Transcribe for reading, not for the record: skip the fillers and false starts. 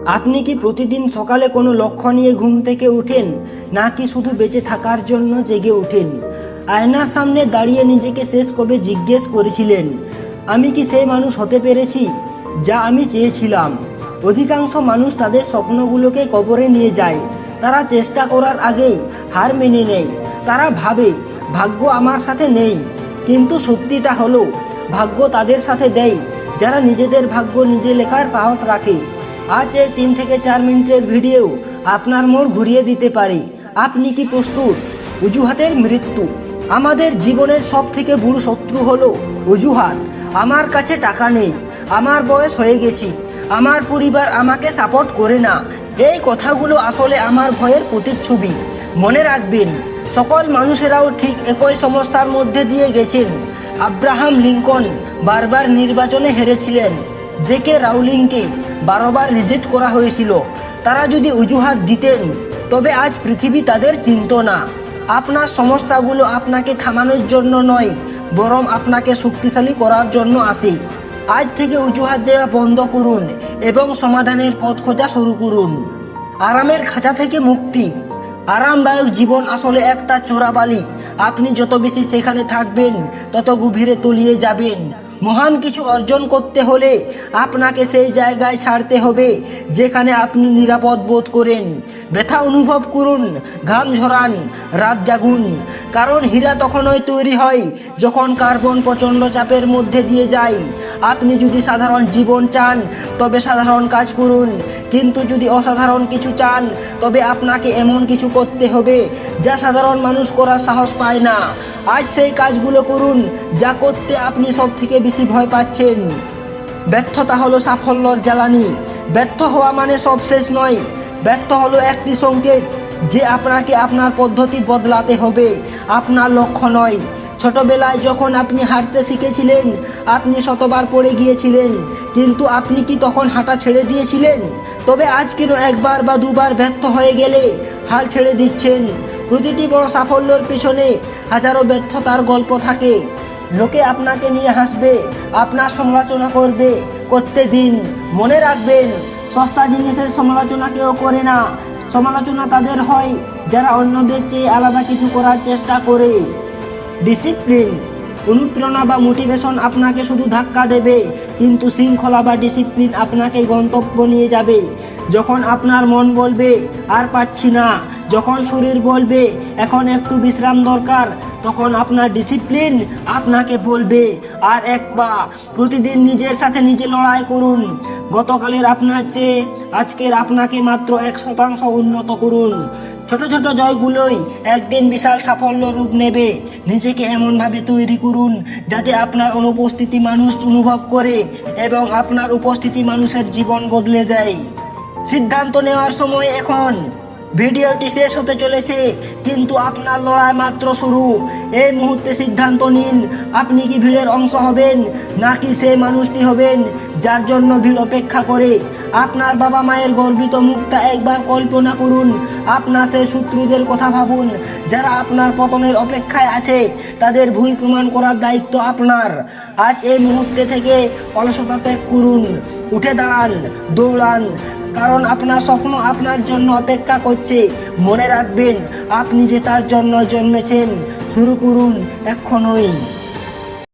আপনি কি প্রতিদিন সকালে কোনো লক্ষ্য নিয়ে ঘুম থেকে ওঠেন, নাকি শুধু বেঁচে থাকার জন্য জেগে ওঠেন? আয়নার সামনে দাঁড়িয়ে নিজেকে শেষ কবে জিজ্ঞেস করেছিলেন, আমি কি সেই মানুষ হতে পেরেছি যা আমি চেয়েছিলাম? অধিকাংশ মানুষ তাদের স্বপ্নগুলোকে কবরে নিয়ে যায়। তারা চেষ্টা করার আগেই হার মেনে নেয়। তারা ভাবে ভাগ্য আমার সাথে নেই, কিন্তু সত্যিটা হলো ভাগ্য তাদের সাথে দেয় যারা নিজেদের ভাগ্য নিজে লেখার সাহস রাখে। আজ এই 3 থেকে 4 মিনিটের ভিডিও আপনার মোড় ঘুরিয়ে দিতে পারে। আপনি কি প্রস্তুত? অজুহাতের মৃত্যু। আমাদের জীবনের সব থেকে বড় শত্রু হলো অজুহাত। আমার কাছে টাকা নেই, আমার বয়স হয়ে গেছে, আমার পরিবার আমাকে সাপোর্ট করে না। এই কথাগুলো আসলে আমার ভয়ের প্রতিচ্ছবি। মনে রাখবেন, সকল মানুষেরাও ঠিক একই সমস্যার মধ্যে দিয়ে গেছেন। আব্রাহাম লিঙ্কন বারবার নির্বাচনে হেরেছিলেন। জেকে রাউলিংকে 12 বার রিজেক্ট করা হয়েছিল। তারা যদি অজুহাত দিতেন, তবে আজ পৃথিবী তাদের চিনত না। আপনার সমস্যাগুলো আপনাকে থামানোর জন্য নয়, বরং আপনাকে শক্তিশালী করার জন্য আসে। আজ থেকে অজুহাত দেওয়া বন্ধ করুন এবং সমাধানের পথ খোঁজা শুরু করুন। আরামের খাঁচা থেকে মুক্তি। আরামদায়ক জীবন আসলে একটা চোরাবালি। আপনি যত বেশি সেখানে থাকবেন, তত গভীরে তলিয়ে যাবেন। মহান কিছু অর্জন করতে হলে আপনাকে সেই জায়গায় ছাড়তে হবে যেখানে আপনি নিরাপদ বোধ করেন। ব্যথা অনুভব করুন, ঘাম ঝরান, রাত জাগুন, কারণ হীরা তখনই তৈরি হয় যখন কার্বন প্রচণ্ড চাপের মধ্যে দিয়ে যায়। আপনি যদি সাধারণ জীবন চান, তবে সাধারণ কাজ করুন, কিন্তু যদি অসাধারণ কিছু চান, তবে আপনাকে এমন কিছু করতে হবে যা সাধারণ মানুষ করার সাহস পায় না। আজ সেই কাজগুলো করুন যা করতে আপনি সব থেকে বেশি ভয় পাচ্ছেন। ব্যর্থতা হলো সাফল্যর জ্বালানি। ব্যর্থ হওয়া মানে সব শেষ নয়। ব্যর্থ হলো একটি সংকেত যে আপনাকে আপনার পদ্ধতি বদলাতে হবে, আপনার লক্ষ্য নয়। ছোটবেলায় যখন আপনি হাঁটতে শিখেছিলেন, আপনি শতবার পড়ে গিয়েছিলেন, কিন্তু আপনি কি তখন হাঁটা ছেড়ে দিয়েছিলেন? তবে আজ কেন একবার বা দুবার ব্যর্থ হয়ে গেলে হাল ছেড়ে দিচ্ছেন? প্রতিটি বড় সাফল্যের পিছনে হাজারো ব্যর্থতার গল্প থাকে। লোকে আপনাকে নিয়ে হাসবে, আপনার সমালোচনা করতে দিন। মনে রাখবেন, সস্তা জিনিসের সমালোচনা কেউ করে না। সমালোচনা তাদের হয় যারা অন্যদের চেয়ে আলাদা কিছু করার চেষ্টা করে। ডিসিপ্লিন। অনুপ্রেরণা বা মোটিভেশন আপনাকে শুধু ধাক্কা দেবে, কিন্তু শৃঙ্খলা বা ডিসিপ্লিন আপনাকে গন্তব্য নিয়ে যাবে। যখন আপনার মন বলবে আর পাচ্ছি না, যখন শরীর বলবে এখন একটু বিশ্রাম দরকার, তখন আপনার ডিসিপ্লিন আপনাকে বলবে আর একবার। প্রতিদিন নিজের সাথে নিজে লড়াই করুন। গতকালের আপনার চেয়ে আজকের আপনাকে মাত্র 1% উন্নত করুন। ছোট ছোট জয়গুলোই একদিন বিশাল সাফল্য রূপ নেবে। নিজেকে এমনভাবে তৈরি করুন যাতে আপনার অনুপস্থিতি মানুষ অনুভব করে এবং আপনার উপস্থিতি মানুষের জীবন বদলে দেয়। সিদ্ধান্ত নেওয়ার সময় এখন। ভিডিওটি শেষ হতে চলেছে, কিন্তু আপনার লড়াই মাত্র শুরু। এই মুহূর্তে সিদ্ধান্ত নিন, আপনি কি ভিড়ের অংশ হবেন, নাকি সেই মানুষটি হবেন যার জন্য ভিড় অপেক্ষা করে। আপনার বাবা মায়ের গর্বিত মুখটা একবার কল্পনা করুন। আপনার সেই শত্রুদের কথা ভাবুন যারা আপনার পতনের অপেক্ষায় আছে। তাদের ভুল প্রমাণ করার দায়িত্ব আপনার। আজ এই মুহূর্তে থেকে অলসতা ত্যাগ করুন, উঠে দাঁড়ান, দৌড়ান, কারণ আপনার স্বপ্ন আপনার জন্য অপেক্ষা করছে। মনে রাখবেন, আপনি যে তার জন্য জন্মেছেন। শুরু করুন এখনই।